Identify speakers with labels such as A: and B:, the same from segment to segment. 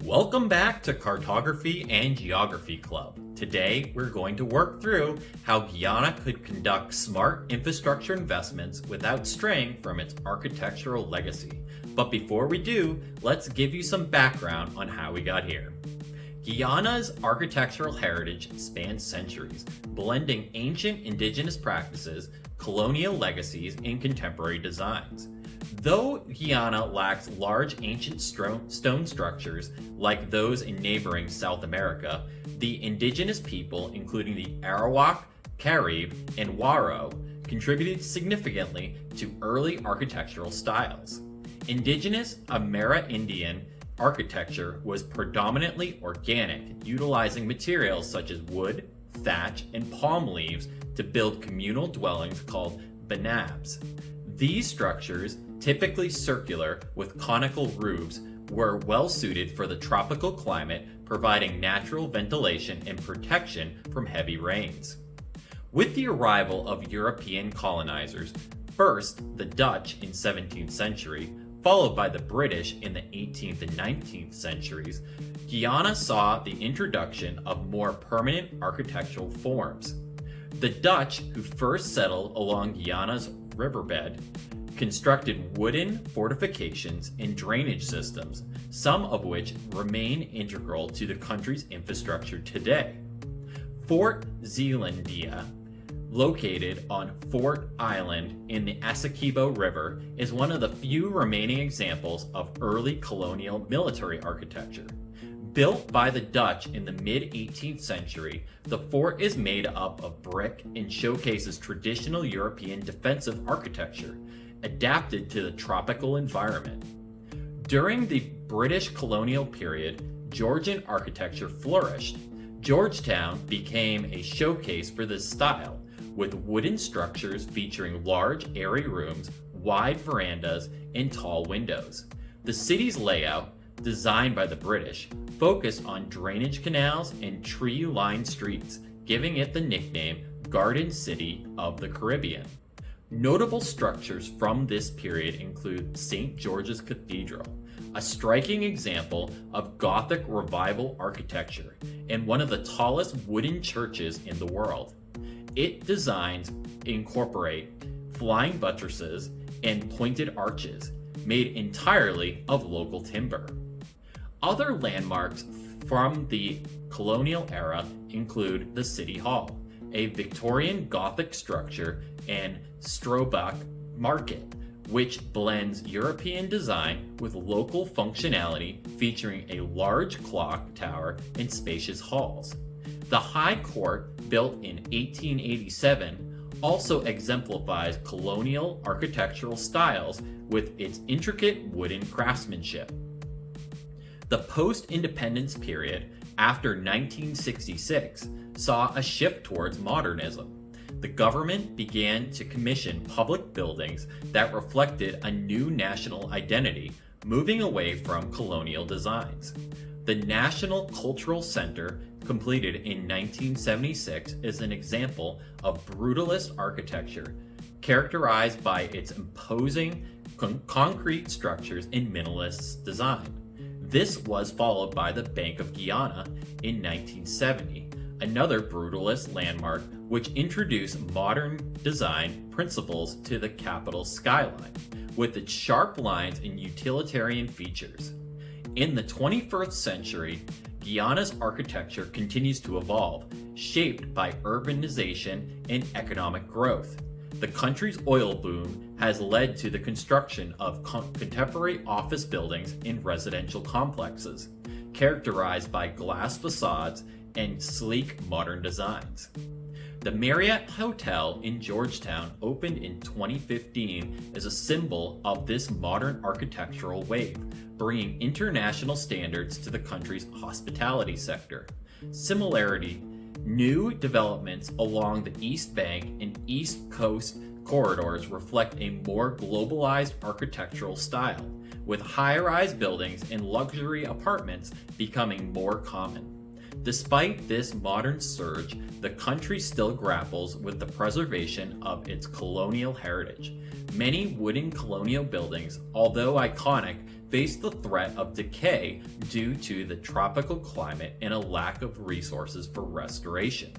A: Welcome back to Cartography and Geography Club. Today, we're going to work through how Guyana could conduct smart infrastructure investments without straying from its architectural legacy. But before we do, let's give you some background on how we got here. Guyana's architectural heritage spans centuries, blending ancient indigenous practices, colonial legacies, and contemporary designs. Though Guyana lacks large ancient stone structures like those in neighboring South America, the indigenous people, including the Arawak, Carib, and Waro, contributed significantly to early architectural styles. Indigenous Amerindian architecture was predominantly organic, utilizing materials such as wood, thatch, and palm leaves to build communal dwellings called banabs. These structures, typically circular with conical roofs, were well suited for the tropical climate, providing natural ventilation and protection from heavy rains. With the arrival of European colonizers, first the Dutch in 17th century, followed by the British in the 18th and 19th centuries, Guyana saw the introduction of more permanent architectural forms. The Dutch, who first settled along Guyana's riverbed, constructed wooden fortifications and drainage systems, some of which remain integral to the country's infrastructure today. Fort Zeelandia, located on Fort Island in the Essequibo River, is one of the few remaining examples of early colonial military architecture. Built by the Dutch in the mid-18th century, the fort is made up of brick and showcases traditional European defensive architecture, adapted to the tropical environment. During the British colonial period, Georgian architecture flourished. Georgetown became a showcase for this style, with wooden structures featuring large, airy rooms, wide verandas, and tall windows. The city's layout, designed by the British, focused on drainage canals and tree-lined streets, giving it the nickname Garden City of the Caribbean. Notable structures from this period include St. George's Cathedral, a striking example of Gothic Revival architecture and one of the tallest wooden churches in the world. Its designs incorporate flying buttresses and pointed arches, made entirely of local timber. Other landmarks from the colonial era include the City Hall, a Victorian Gothic structure, and Stroebach Market, which blends European design with local functionality, featuring a large clock tower and spacious halls. The High Court, built in 1887, also exemplifies colonial architectural styles with its intricate wooden craftsmanship. The post-independence period, after 1966, saw a shift towards modernism. The government began to commission public buildings that reflected a new national identity, moving away from colonial designs. The National Cultural Center, completed in 1976, is an example of brutalist architecture, characterized by its imposing concrete structures and minimalist design. This was followed by the Bank of Guyana in 1970, another brutalist landmark which introduced modern design principles to the capital's skyline, with its sharp lines and utilitarian features. In the 21st century, Guyana's architecture continues to evolve, shaped by urbanization and economic growth. The country's oil boom has led to the construction of contemporary office buildings and residential complexes, characterized by glass facades and sleek modern designs. The Marriott Hotel in Georgetown, opened in 2015, is a symbol of this modern architectural wave, bringing international standards to the country's hospitality sector. Similarly, new developments along the East Bank and East Coast corridors reflect a more globalized architectural style, with high-rise buildings and luxury apartments becoming more common. Despite this modern surge, the country still grapples with the preservation of its colonial heritage. Many wooden colonial buildings, although iconic, face the threat of decay due to the tropical climate and a lack of resources for restoration.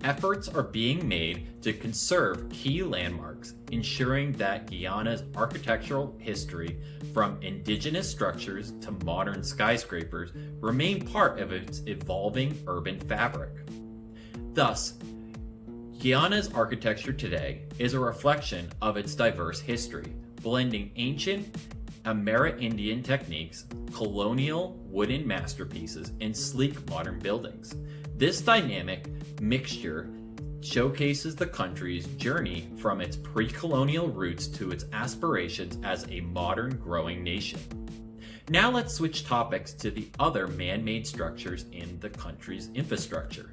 A: Efforts are being made to conserve key landmarks, ensuring that Guyana's architectural history, from indigenous structures to modern skyscrapers, remain part of its evolving urban fabric. Thus, Guyana's architecture today is a reflection of its diverse history, blending ancient Amerindian techniques, colonial wooden masterpieces, and sleek modern buildings. This dynamic mixture showcases the country's journey from its pre-colonial roots to its aspirations as a modern growing nation. Now let's switch topics to the other man-made structures in the country's infrastructure.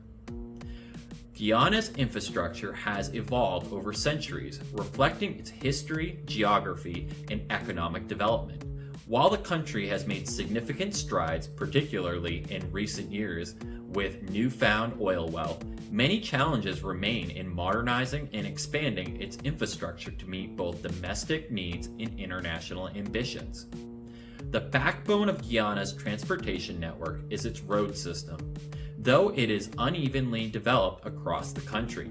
A: Guyana's infrastructure has evolved over centuries, reflecting its history, geography, and economic development. While the country has made significant strides, particularly in recent years, with newfound oil wealth, many challenges remain in modernizing and expanding its infrastructure to meet both domestic needs and international ambitions. The backbone of Guyana's transportation network is its road system, though it is unevenly developed across the country.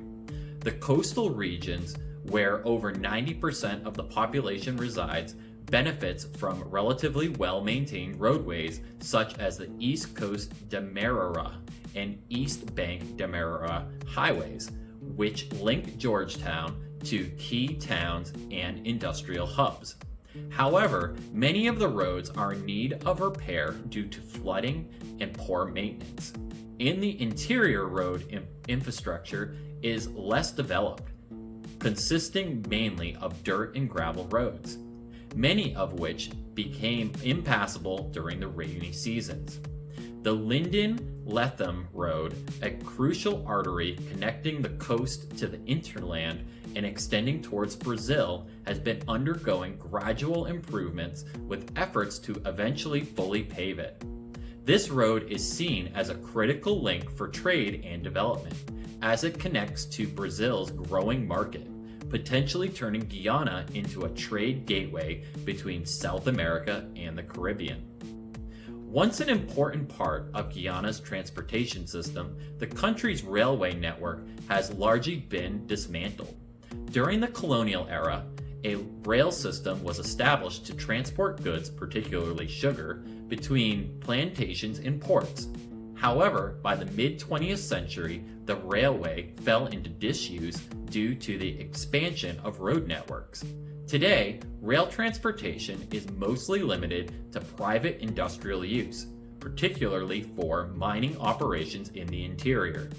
A: The coastal regions, where over 90% of the population resides, benefits from relatively well-maintained roadways such as the East Coast Demerara and East Bank Demerara highways, which link Georgetown to key towns and industrial hubs. However, many of the roads are in need of repair due to flooding and poor maintenance. In the interior, road infrastructure is less developed, consisting mainly of dirt and gravel roads, many of which became impassable during the rainy seasons. The Linden-Lethem Road, a crucial artery connecting the coast to the hinterland and extending towards Brazil, has been undergoing gradual improvements with efforts to eventually fully pave it. This road is seen as a critical link for trade and development, as it connects to Brazil's growing market, potentially turning Guyana into a trade gateway between South America and the Caribbean. Once an important part of Guyana's transportation system, the country's railway network has largely been dismantled. During the colonial era, a rail system was established to transport goods, particularly sugar, between plantations and ports. However, by the mid-20th century, the railway fell into disuse due to the expansion of road networks. Today, rail transportation is mostly limited to private industrial use, particularly for mining operations in the interior.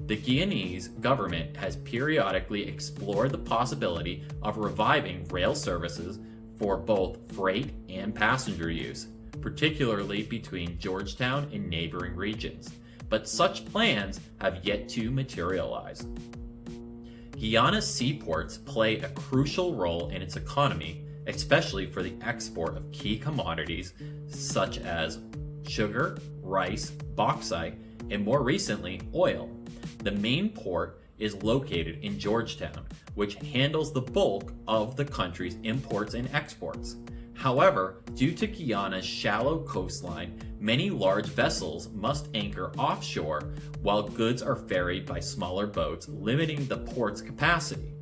A: The Guyanese government has periodically explored the possibility of reviving rail services for both freight and passenger use, particularly between Georgetown and neighboring regions, but such plans have yet to materialize. Guyana's seaports play a crucial role in its economy, especially for the export of key commodities such as sugar, rice, bauxite, and more recently, oil. The main port is located in Georgetown, which handles the bulk of the country's imports and exports. However, due to Guyana's shallow coastline, many large vessels must anchor offshore while goods are ferried by smaller boats, limiting the port's capacity.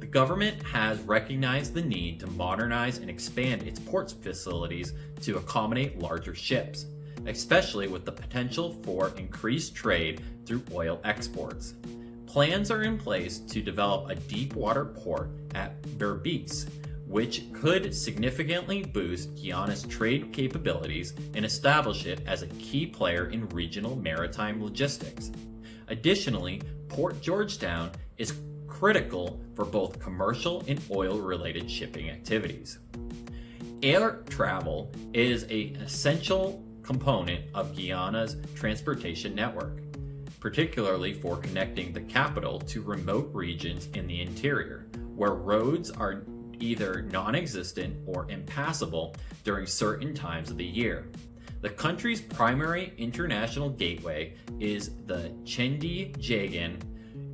A: The government has recognized the need to modernize and expand its port facilities to accommodate larger ships, especially with the potential for increased trade through oil exports. Plans are in place to develop a deep water port at Berbice, which could significantly boost Guyana's trade capabilities and establish it as a key player in regional maritime logistics. Additionally, Port Georgetown is critical for both commercial and oil-related shipping activities. Air travel is an essential component of Guyana's transportation network, particularly for connecting the capital to remote regions in the interior, where roads are either non-existent or impassable during certain times of the year. The country's primary international gateway is the Chendi Jagan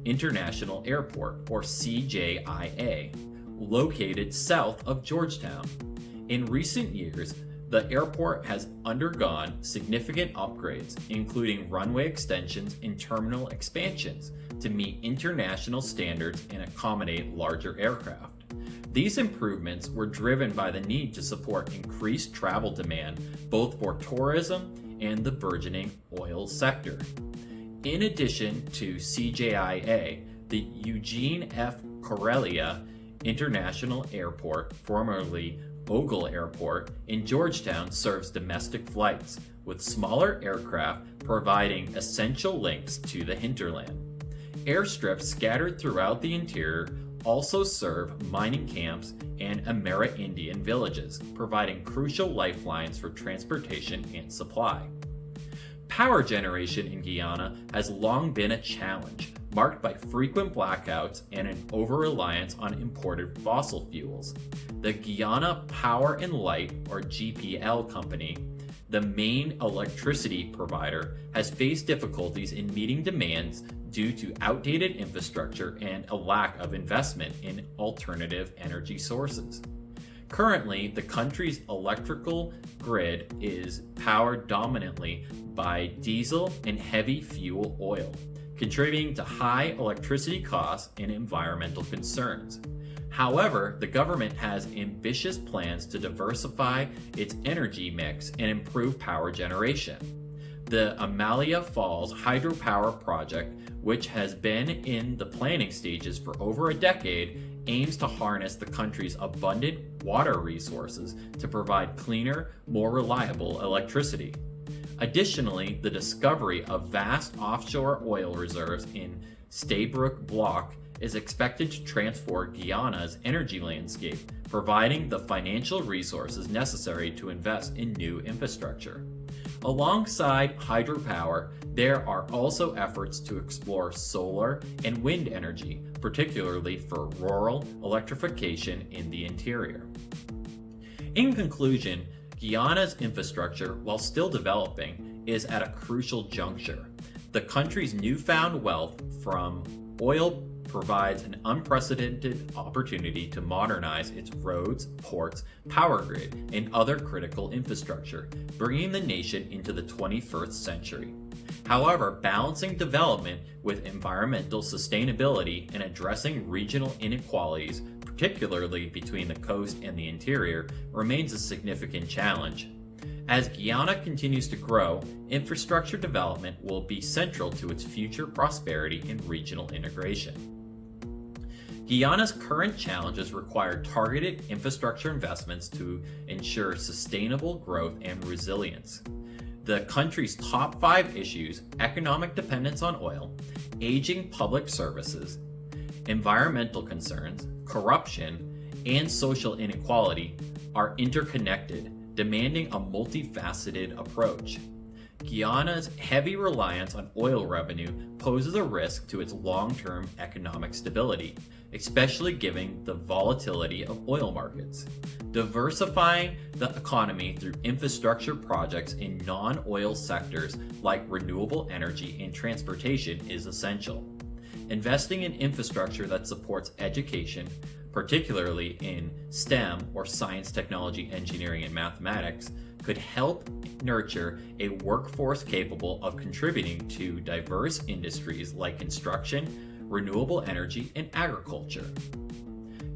A: International Airport, or CJIA, located south of Georgetown. In recent years, The airport has undergone significant upgrades, including runway extensions and terminal expansions to meet international standards and accommodate larger aircraft. These improvements were driven by the need to support increased travel demand both for tourism and the burgeoning oil sector. In addition to CJIA, the Eugene F. Corellia International Airport, formerly Ogle Airport, in Georgetown serves domestic flights, with smaller aircraft providing essential links to the hinterland. Airstrips scattered throughout the interior also serve mining camps and Amerindian villages, providing crucial lifelines for transportation and supply. Power generation in Guyana has long been a challenge, marked by frequent blackouts and an over-reliance on imported fossil fuels. The Guyana Power and Light, or GPL company, the main electricity provider, has faced difficulties in meeting demands due to outdated infrastructure and a lack of investment in alternative energy sources. Currently, the country's electrical grid is powered dominantly by diesel and heavy fuel oil, contributing to high electricity costs and environmental concerns. However, the government has ambitious plans to diversify its energy mix and improve power generation. The Amalia Falls hydropower project, which has been in the planning stages for over a decade, aims to harness the country's abundant water resources to provide cleaner, more reliable electricity. Additionally, the discovery of vast offshore oil reserves in Stabroek Block is expected to transform Guyana's energy landscape, providing the financial resources necessary to invest in new infrastructure. Alongside hydropower, there are also efforts to explore solar and wind energy, particularly for rural electrification in the interior. In conclusion, Guyana's infrastructure, while still developing, is at a crucial juncture. The country's newfound wealth from oil provides an unprecedented opportunity to modernize its roads, ports, power grid, and other critical infrastructure, bringing the nation into the 21st century. However, balancing development with environmental sustainability and addressing regional inequalities, particularly between the coast and the interior, remains a significant challenge. As Guyana continues to grow, infrastructure development will be central to its future prosperity and regional integration. Guyana's current challenges require targeted infrastructure investments to ensure sustainable growth and resilience. The country's top 5 issues, economic dependence on oil, aging public services, environmental concerns, corruption, and social inequality, are interconnected, demanding a multifaceted approach. Guyana's heavy reliance on oil revenue poses a risk to its long-term economic stability, especially given the volatility of oil markets. Diversifying the economy through infrastructure projects in non-oil sectors like renewable energy and transportation is essential. Investing in infrastructure that supports education, particularly in STEM or science, technology, engineering, and mathematics, could help nurture a workforce capable of contributing to diverse industries like construction, renewable energy, and agriculture.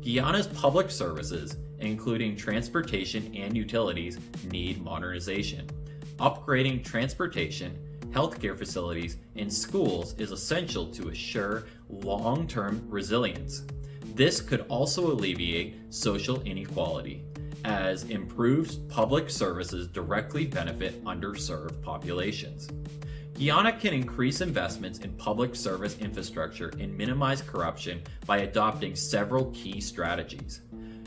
A: Guyana's public services, including transportation and utilities, need modernization. Upgrading transportation, healthcare facilities, and schools is essential to assure long-term resilience. This could also alleviate social inequality, as improved public services directly benefit underserved populations. Guyana can increase investments in public service infrastructure and minimize corruption by adopting several key strategies.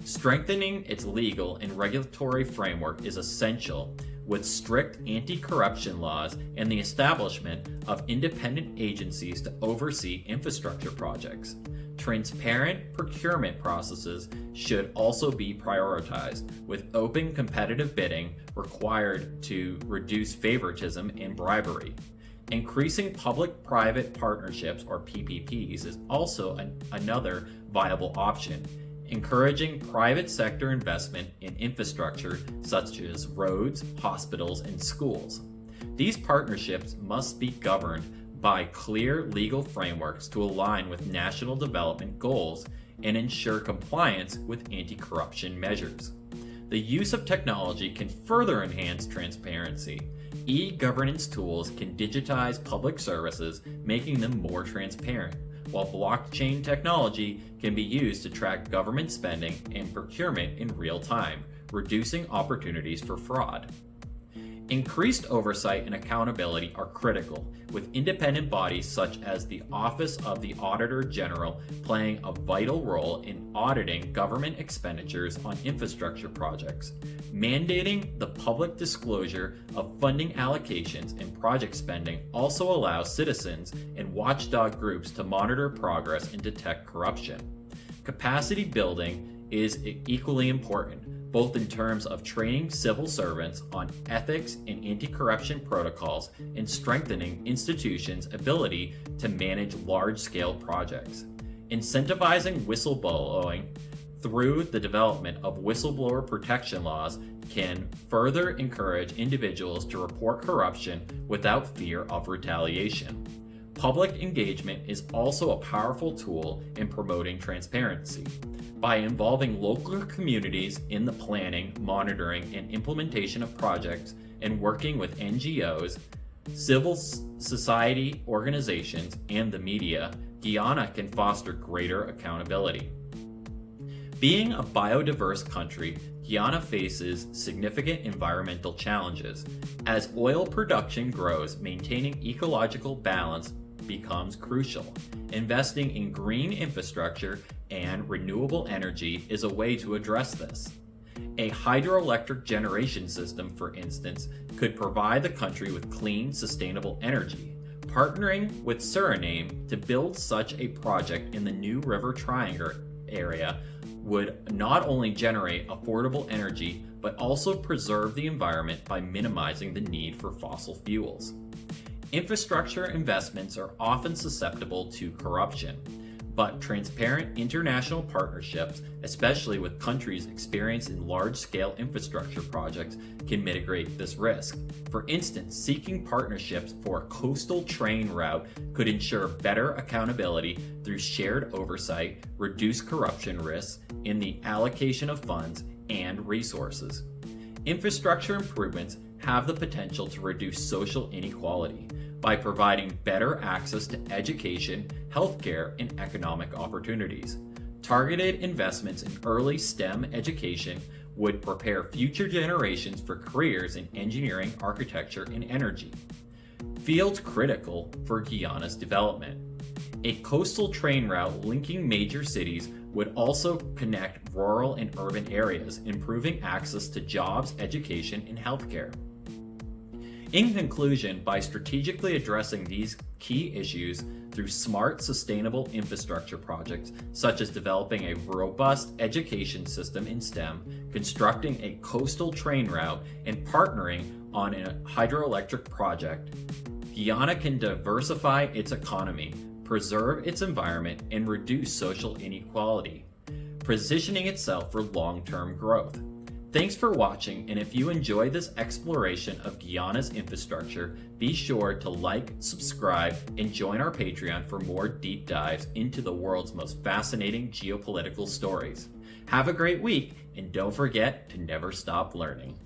A: Strengthening its legal and regulatory framework is essential, with strict anti-corruption laws and the establishment of independent agencies to oversee infrastructure projects. Transparent procurement processes should also be prioritized, with open competitive bidding required to reduce favoritism and bribery. Increasing public-private partnerships, or PPPs, is also another viable option. encouraging private sector investment in infrastructure such as roads, hospitals, and schools. These partnerships must be governed by clear legal frameworks to align with national development goals and ensure compliance with anti-corruption measures. The use of technology can further enhance transparency. E-governance tools can digitize public services, making them more transparent, while blockchain technology can be used to track government spending and procurement in real time, reducing opportunities for fraud. Increased oversight and accountability are critical, with independent bodies such as the Office of the Auditor General playing a vital role in auditing government expenditures on infrastructure projects. Mandating the public disclosure of funding allocations and project spending also allows citizens and watchdog groups to monitor progress and detect corruption. Capacity building is equally important, both in terms of training civil servants on ethics and anti-corruption protocols and strengthening institutions' ability to manage large-scale projects. Incentivizing whistleblowing through the development of whistleblower protection laws can further encourage individuals to report corruption without fear of retaliation. Public engagement is also a powerful tool in promoting transparency. By involving local communities in the planning, monitoring, and implementation of projects and working with NGOs, civil society organizations, and the media, Guyana can foster greater accountability. Being a biodiverse country, Guyana faces significant environmental challenges. As oil production grows, maintaining ecological balance becomes crucial. Investing in green infrastructure and renewable energy is a way to address this. A hydroelectric generation system, for instance, could provide the country with clean, sustainable energy. Partnering with Suriname to build such a project in the New River Triangle area would not only generate affordable energy, but also preserve the environment by minimizing the need for fossil fuels. Infrastructure investments are often susceptible to corruption, but transparent international partnerships, especially with countries experienced in large-scale infrastructure projects, can mitigate this risk. For instance, seeking partnerships for a coastal train route could ensure better accountability through shared oversight, reduce corruption risks in the allocation of funds and resources. Infrastructure improvements have the potential to reduce social inequality by providing better access to education, healthcare, and economic opportunities. Targeted investments in early STEM education would prepare future generations for careers in engineering, architecture, and energy. Fields critical for Guyana's development. A coastal train route linking major cities would also connect rural and urban areas, improving access to jobs, education, and healthcare. In conclusion, by strategically addressing these key issues through smart, sustainable infrastructure projects, such as developing a robust education system in STEM, constructing a coastal train route, and partnering on a hydroelectric project, Guyana can diversify its economy, preserve its environment, and reduce social inequality, positioning itself for long-term growth. Thanks for watching, and if you enjoy this exploration of Guyana's infrastructure, be sure to like, subscribe, and join our Patreon for more deep dives into the world's most fascinating geopolitical stories. Have a great week, and don't forget to never stop learning.